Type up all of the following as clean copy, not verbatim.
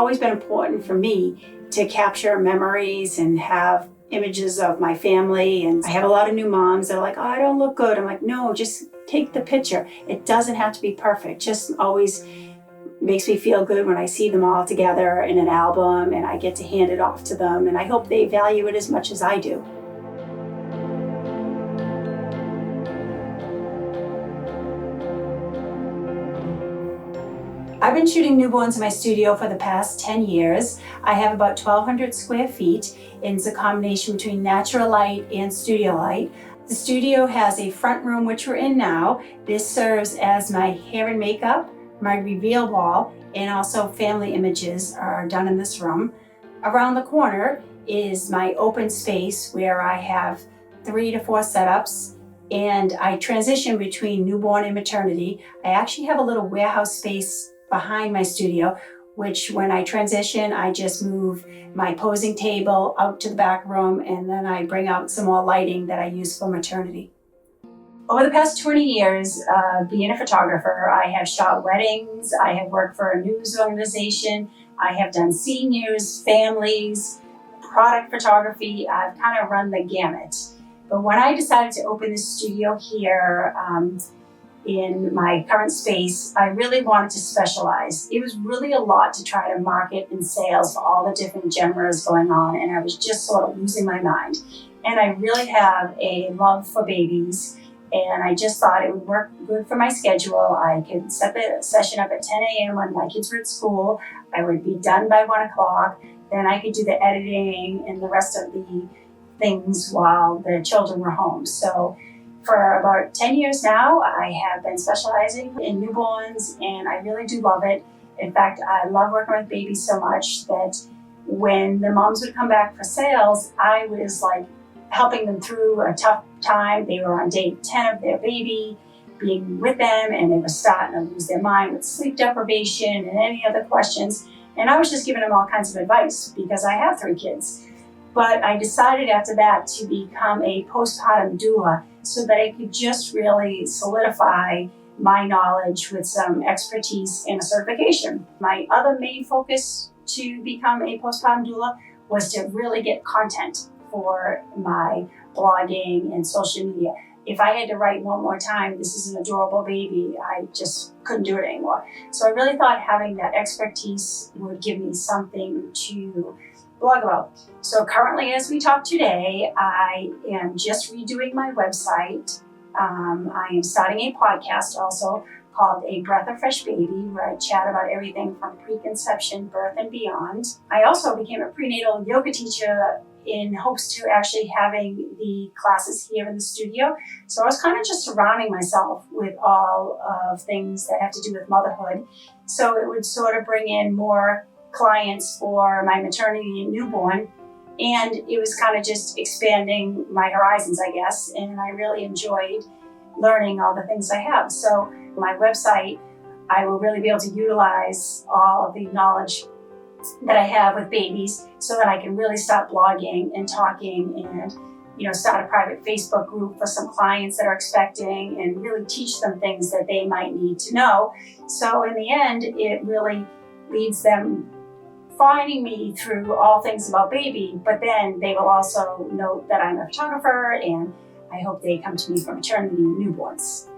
always been important for me to capture memories and have images of my family. And I have a lot of new moms that are like, oh, I don't look good. I'm like, no, just take the picture. It doesn't have to be perfect. Just always makes me feel good when I see them all together in an album and I get to hand it off to them. And I hope they value it as much as I do. I've been shooting newborns in my studio for the past 10 years. I have about 1,200 square feet, and it's a combination between natural light and studio light. The studio has a front room, which we're in now. This serves as my hair and makeup, my reveal wall, and also family images are done in this room. Around the corner is my open space where I have 3 to 4 setups, and I transition between newborn and maternity. I actually have a little warehouse space behind my studio, which when I transition, I just move my posing table out to the back room, and then I bring out some more lighting that I use for maternity. Over the past 20 years being a photographer, I have shot weddings, I have worked for a news organization, I have done seniors, families, product photography. I've kind of run the gamut. But when I decided to open this studio here, in my current space, I really wanted to specialize. It was really a lot to try to market and sales for all the different genres going on, and I was just sort of losing my mind. And I really have a love for babies, and I just thought it would work good for my schedule. I could set the session up at 10 a.m. when my kids were at school. I would be done by 1 o'clock. Then I could do the editing and the rest of the things while the children were home. So for about 10 years now, I have been specializing in newborns, and I really do love it. In fact, I love working with babies so much that when the moms would come back for sales, I was like helping them through a tough time. They were on day 10 of their baby, being with them, and they were starting to lose their mind with sleep deprivation and any other questions. And I was just giving them all kinds of advice because I have 3 kids. But I decided after that to become a postpartum doula so that I could just really solidify my knowledge with some expertise and a certification. My other main focus to become a postpartum doula was to really get content for my blogging and social media. If I had to write one more time, this is an adorable baby, I just couldn't do it anymore. So I really thought having that expertise would give me something to blog about. So currently, as we talk today, I am just redoing my website. I am starting a podcast also called A Breath of Fresh Baby, where I chat about everything from preconception, birth, and beyond. I also became a prenatal yoga teacher in hopes to actually having the classes here in the studio. So I was kind of just surrounding myself with all of things that have to do with motherhood. So it would sort of bring in more clients for my maternity and newborn. And it was kind of just expanding my horizons, I guess. And I really enjoyed learning all the things I have. So my website, I will really be able to utilize all of the knowledge that I have with babies so that I can really start blogging and talking and, start a private Facebook group for some clients that are expecting and really teach them things that they might need to know. So in the end, it really leads them finding me through all things about baby, but then they will also know that I'm a photographer, and I hope they come to me for maternity and newborns.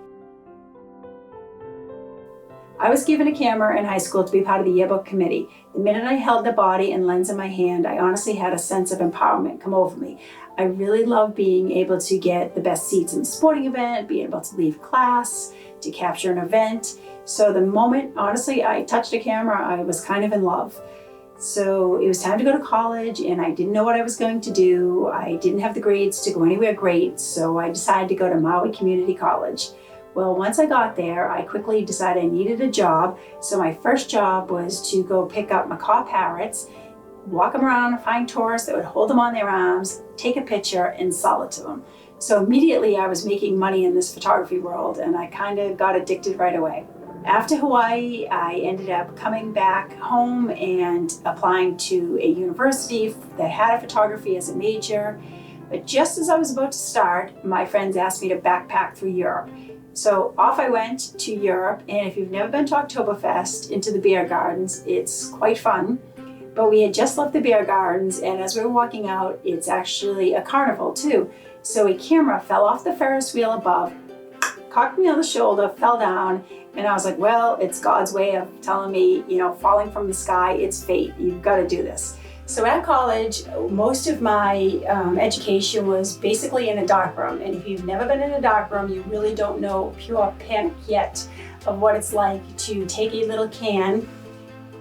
I was given a camera in high school to be part of the yearbook committee. The minute I held the body and lens in my hand, I honestly had a sense of empowerment come over me. I really love being able to get the best seats in the sporting event, being able to leave class, to capture an event. So the moment, honestly, I touched a camera, I was kind of in love. So it was time to go to college, and I didn't know what I was going to do. I didn't have the grades to go anywhere great, so I decided to go to Maui Community College. Well, once I got there, I quickly decided I needed a job. So my first job was to go pick up macaw parrots, walk them around and find tourists that would hold them on their arms, take a picture, and sell it to them. So immediately I was making money in this photography world, and I kind of got addicted right away. After Hawaii, I ended up coming back home and applying to a university that had a photography as a major. But just as I was about to start, my friends asked me to backpack through Europe. So off I went to Europe, and if you've never been to Oktoberfest, into the beer gardens, it's quite fun. But we had just left the beer gardens, and as we were walking out, it's actually a carnival too. So a camera fell off the Ferris wheel above, cocked me on the shoulder, fell down, and I was like, well, it's God's way of telling me, falling from the sky, it's fate. You've got to do this. So at college, most of my education was basically in a darkroom. And if you've never been in a darkroom, you really don't know pure panic yet of what it's like to take a little can,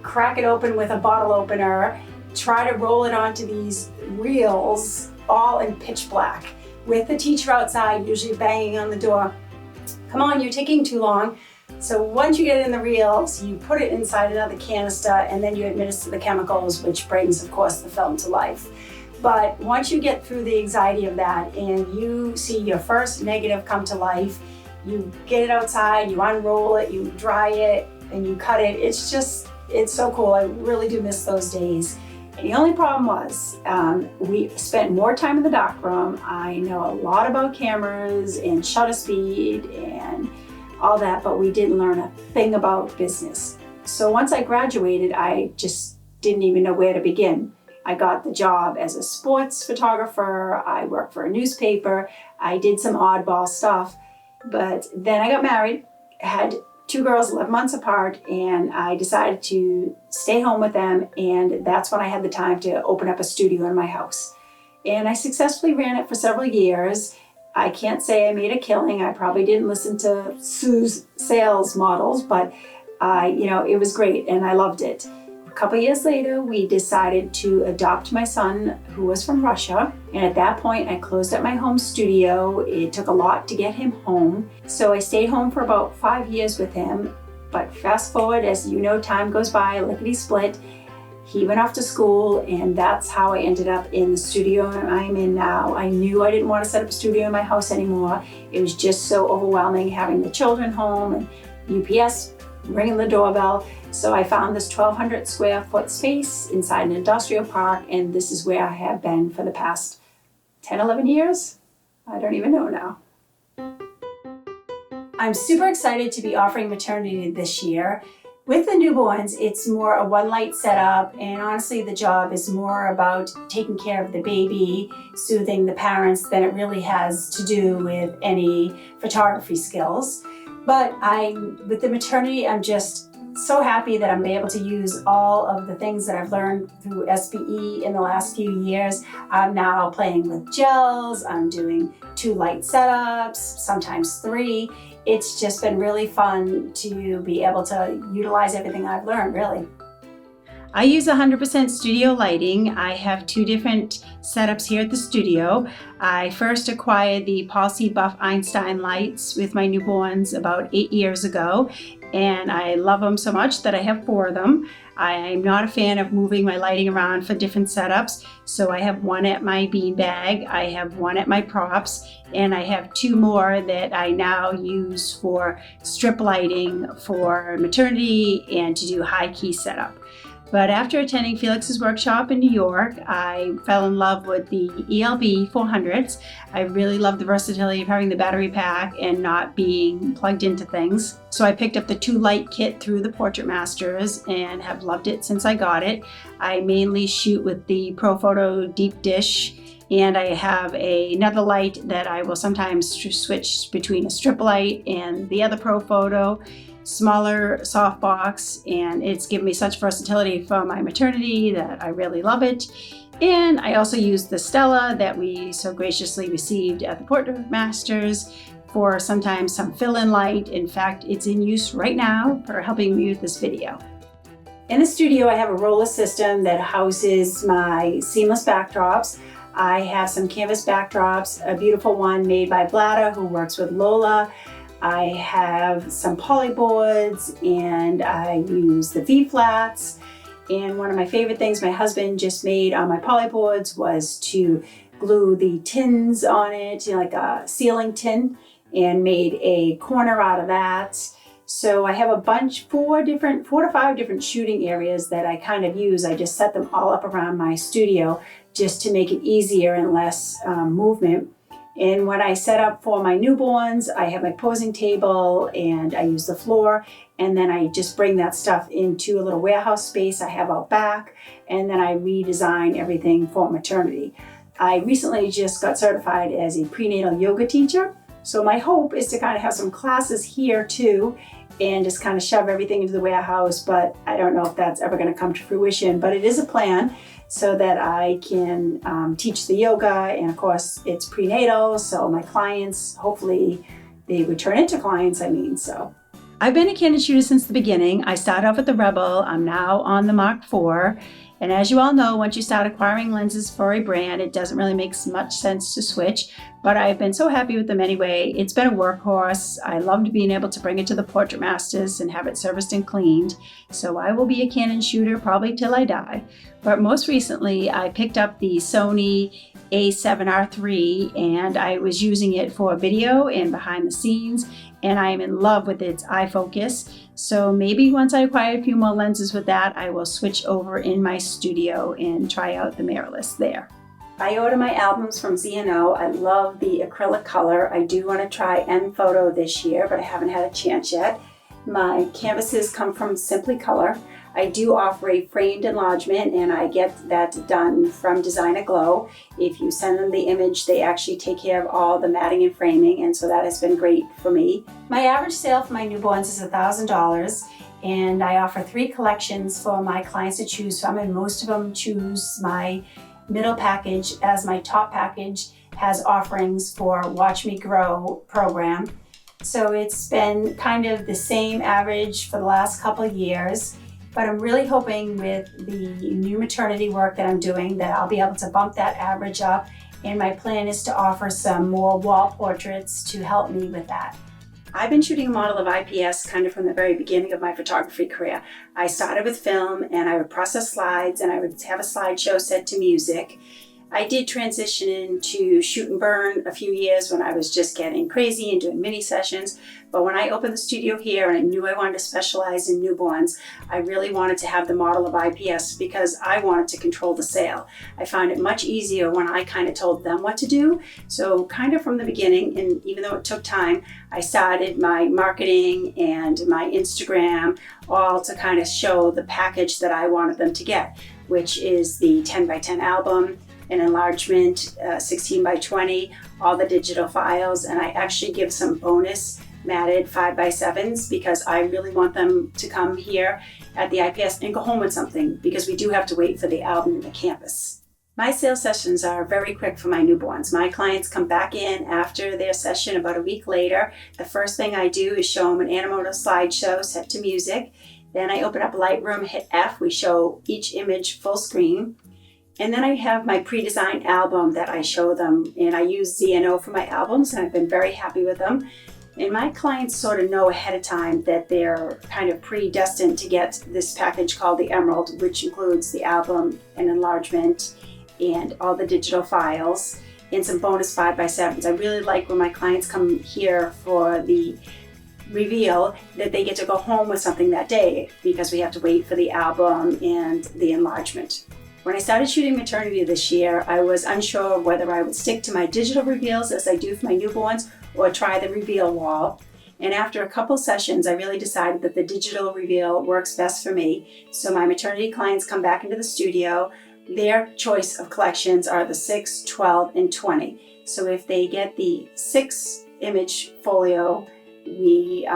crack it open with a bottle opener, try to roll it onto these reels, all in pitch black, with the teacher outside, usually banging on the door. Come on, you're taking too long. So once you get it in the reels, you put it inside another canister and then you administer the chemicals, which brings, of course, the film to life. But once you get through the anxiety of that and you see your first negative come to life, you get it outside, you unroll it, you dry it, and you cut it. It's so cool. I really do miss those days. And the only problem was we spent more time in the darkroom. I know a lot about cameras and shutter speed and all that, but we didn't learn a thing about business. So once I graduated, I just didn't even know where to begin. I got the job as a sports photographer. I worked for a newspaper. I did some oddball stuff, but then I got married, had 2 girls 11 months apart, and I decided to stay home with them, and that's when I had the time to open up a studio in my house. And I successfully ran it for several years. I can't say I made a killing. I probably didn't listen to Sue's sales models, but it was great and I loved it. A couple years later, we decided to adopt my son, who was from Russia. And at that point, I closed up my home studio. It took a lot to get him home. So I stayed home for about 5 years with him. But fast forward, as you know, time goes by, lickety split. He went off to school, and that's how I ended up in the studio I'm in now. I knew I didn't want to set up a studio in my house anymore. It was just so overwhelming having the children home and UPS ringing the doorbell. So I found this 1,200 square foot space inside an industrial park, and this is where I have been for the past 10, 11 years. I don't even know now. I'm super excited to be offering maternity this year. With the newborns, it's more a one light setup, and honestly the job is more about taking care of the baby, soothing the parents, than it really has to do with any photography skills. But with the maternity, I'm just so happy that I'm able to use all of the things that I've learned through SBE in the last few years. I'm now playing with gels, I'm doing 2 light setups, sometimes 3. It's just been really fun to be able to utilize everything I've learned, really. I use 100% studio lighting. I have 2 different setups here at the studio. I first acquired the Policy Buff Einstein lights with my newborns about 8 years ago, and I love them so much that I have 4 of them. I'm not a fan of moving my lighting around for different setups, so I have 1 at my beanbag, I have 1 at my props, and I have 2 more that I now use for strip lighting for maternity and to do high key setup. But after attending Felix's workshop in New York, I fell in love with the ELB 400s. I really love the versatility of having the battery pack and not being plugged into things. So I picked up the 2 light kit through the Portrait Masters and have loved it since I got it. I mainly shoot with the ProPhoto Deep Dish, and I have another light that I will sometimes switch between a strip light and the other ProPhoto. Smaller softbox, and it's given me such versatility for my maternity that I really love it. And I also use the Stella that we so graciously received at the Portrait Masters for sometimes some fill-in light. In fact, it's in use right now for helping me with this video. In the studio, I have a roller system that houses my seamless backdrops. I have some canvas backdrops, a beautiful one made by Bladder, who works with Lola. I have some polyboards, and I use the V-flats. And one of my favorite things my husband just made on my polyboards was to glue the tins on it, like a ceiling tin, and made a corner out of that. So I have a bunch, 4 to 5 different shooting areas that I kind of use. I just set them all up around my studio just to make it easier and less movement. And when I set up for my newborns, I have my posing table and I use the floor. And then I just bring that stuff into a little warehouse space I have out back. And then I redesign everything for maternity. I recently just got certified as a prenatal yoga teacher. So my hope is to kind of have some classes here too, and just kind of shove everything into the warehouse. But I don't know if that's ever going to come to fruition, but it is a plan so that I can teach the yoga. And of course it's prenatal. So my clients, hopefully they would turn into clients, so. I've been a candid shooter since the beginning. I started off with the Rebel. I'm now on the Mark IV. And as you all know, once you start acquiring lenses for a brand, it doesn't really make much sense to switch. But I've been so happy with them anyway. It's been a workhorse. I loved being able to bring it to the Portrait Masters and have it serviced and cleaned. So I will be a Canon shooter probably till I die. But most recently, I picked up the Sony A7R III and I was using it for video and behind the scenes. And I am in love with its eye focus. So maybe once I acquire a few more lenses with that, I will switch over in my studio and try out the mirrorless there. I order my albums from Z&O. I love the acrylic color. I do want to try M Photo this year, but I haven't had a chance yet. My canvases come from Simply Color. I do offer a framed enlargement and I get that done from Designer Glow. If you send them the image, they actually take care of all the matting and framing, and so that has been great for me. My average sale for my newborns is $1,000, and I offer 3 collections for my clients to choose from, and most of them choose my middle package, as my top package has offerings for Watch Me Grow program. So it's been kind of the same average for the last couple of years. But I'm really hoping with the new maternity work that I'm doing that I'll be able to bump that average up. And my plan is to offer some more wall portraits to help me with that. I've been shooting a model of IPS kind of from the very beginning of my photography career. I started with film and I would process slides and I would have a slideshow set to music. I did transition into shoot and burn a few years when I was just getting crazy and doing mini sessions. But when I opened the studio here and I knew I wanted to specialize in newborns, I really wanted to have the model of IPS because I wanted to control the sale. I found it much easier when I kind of told them what to do. So kind of from the beginning, and even though it took time, I started my marketing and my Instagram all to kind of show the package that I wanted them to get, which is the 10x10 album, an enlargement, 16 by 20, all the digital files, and I actually give some bonus matted 5x7s because I really want them to come here at the IPS and go home with something, because we do have to wait for the album and the canvas. My sales sessions are very quick for my newborns. My clients come back in after their session about a week later. The first thing I do is show them an Animoto slideshow set to music. Then I open up Lightroom, hit F, we show each image full screen. And then I have my pre-designed album that I show them, and I use Z&O for my albums, and I've been very happy with them. And my clients sort of know ahead of time that they're kind of predestined to get this package called the Emerald, which includes the album and enlargement and all the digital files and some bonus 5x7s. I really like when my clients come here for the reveal that they get to go home with something that day, because we have to wait for the album and the enlargement. When I started shooting maternity this year, I was unsure whether I would stick to my digital reveals as I do for my newborns or try the reveal wall. And after a couple sessions, I really decided that the digital reveal works best for me. So my maternity clients come back into the studio. Their choice of collections are the 6, 12, and 20. So if they get the 6 image folio, we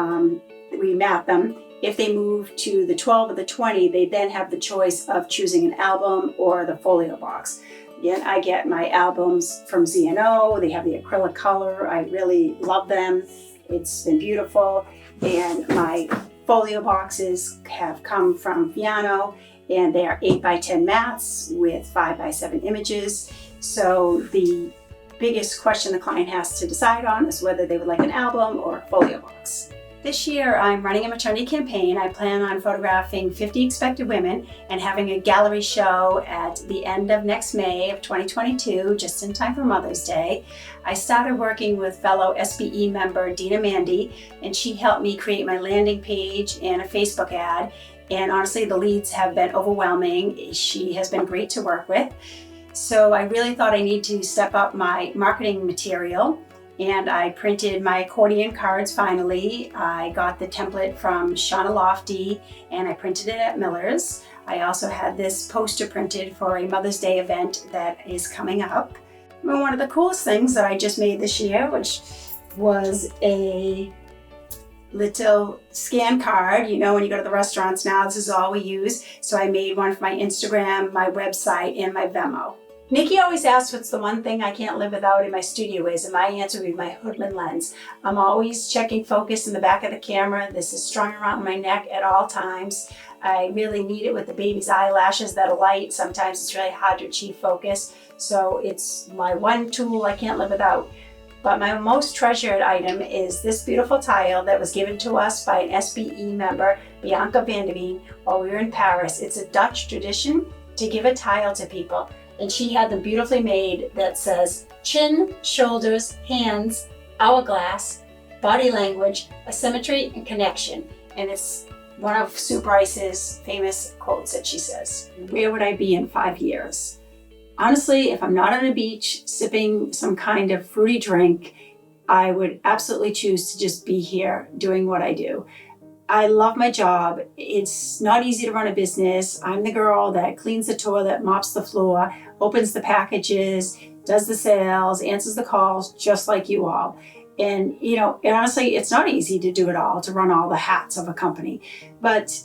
map them. If they move to the 12 or the 20, they then have the choice of choosing an album or the folio box. Again, I get my albums from Z&O. They have the acrylic color. I really love them. It's been beautiful. And my folio boxes have come from Fiano, and they are 8x10 mats with 5x7 images. So the biggest question the client has to decide on is whether they would like an album or a folio box. This year, I'm running a maternity campaign. I plan on photographing 50 expected women and having a gallery show at the end of next May of 2022, just in time for Mother's Day. I started working with fellow SBE member Dina Mandy, and she helped me create my landing page and a Facebook ad. And honestly, the leads have been overwhelming. She has been great to work with. So I really thought I need to step up my marketing material, and I printed my accordion cards finally. I got the template from Shauna Lofty and I printed it at Miller's. I also had this poster printed for a Mother's Day event that is coming up. And one of the coolest things that I just made this year, which was a little scan card. You know, when you go to the restaurants now, this is all we use. So I made one for my Instagram, my website, and my Venmo. Nikki always asks what's the one thing I can't live without in my studio is, and my answer would be my Hoodlin lens. I'm always checking focus in the back of the camera. This is strung around my neck at all times. I really need it with the baby's eyelashes that are light. Sometimes it's really hard to achieve focus. So it's my one tool I can't live without. But my most treasured item is this beautiful tile that was given to us by an SBE member, Bianca Vandeveen, while we were in Paris. It's a Dutch tradition to give a tile to people. And she had them beautifully made that says chin, shoulders, hands, hourglass, body language, asymmetry, and connection. And it's one of Sue Bryce's famous quotes that she says, "Where would I be in 5 years?" Honestly, if I'm not on a beach sipping some kind of fruity drink, I would absolutely choose to just be here doing what I do. I love my job. It's not easy to run a business. I'm the girl that cleans the toilet, mops the floor, opens the packages, does the sales, answers the calls, just like you all. And, and honestly, it's not easy to do it all, to run all the hats of a company, but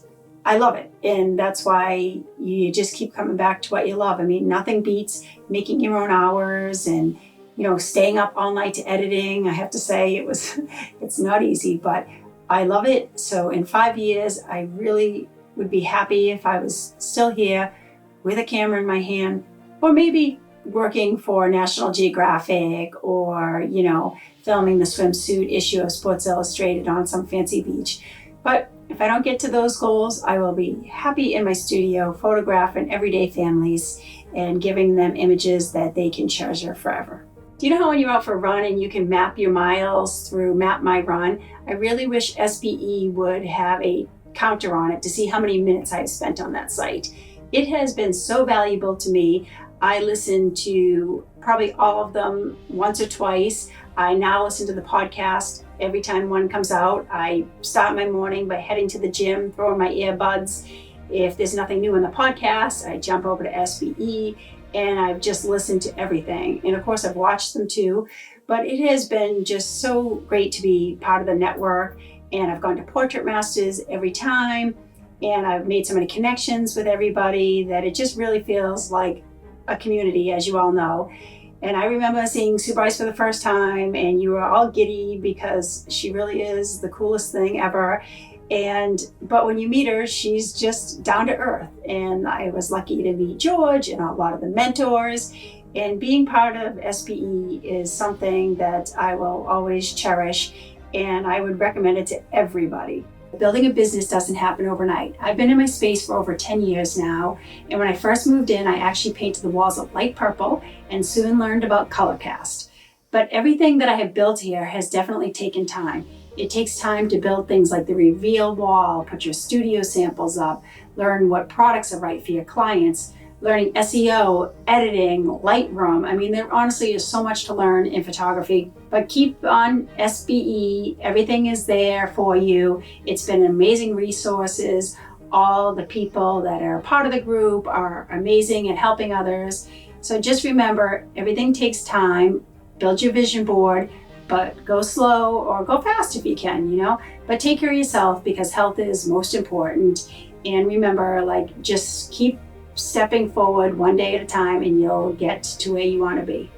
I love it. And that's why you just keep coming back to what you love. I mean, nothing beats making your own hours and, staying up all night to editing. I have to say it's not easy, but I love it. So in 5 years, I really would be happy if I was still here with a camera in my hand, or maybe working for National Geographic, or, filming the swimsuit issue of Sports Illustrated on some fancy beach. But if I don't get to those goals, I will be happy in my studio, photographing everyday families and giving them images that they can treasure forever. Do you know how when you're out for a run and you can map your miles through Map My Run? I really wish SBE would have a counter on it to see how many minutes I've spent on that site. It has been so valuable to me. I listen to probably all of them once or twice. I now listen to the podcast every time one comes out. I start my morning by heading to the gym, throwing my earbuds. If there's nothing new in the podcast, I jump over to SBE and I've just listened to everything. And of course, I've watched them too. But it has been just so great to be part of the network. And I've gone to Portrait Masters every time. And I've made so many connections with everybody that it just really feels like a community, as you all know. And I remember seeing Sue Bryce for the first time, and you were all giddy because she really is the coolest thing ever. But when you meet her, she's just down to earth. And I was lucky to meet George and a lot of the mentors. And being part of SBE is something that I will always cherish, and I would recommend it to everybody. Building a business doesn't happen overnight. I've been in my space for over 10 years now, and when I first moved in, I actually painted the walls of light purple and soon learned about color cast. But everything that I have built here has definitely taken time. It takes time to build things like the reveal wall, put your studio samples up, learn what products are right for your clients, learning SEO, editing, Lightroom. I mean, there honestly is so much to learn in photography, but keep on SBE. Everything is there for you. It's been amazing resources. All the people that are part of the group are amazing at helping others. So just remember, everything takes time. Build your vision board, but go slow or go fast if you can, but take care of yourself because health is most important. And remember, just keep stepping forward one day at a time and you'll get to where you want to be.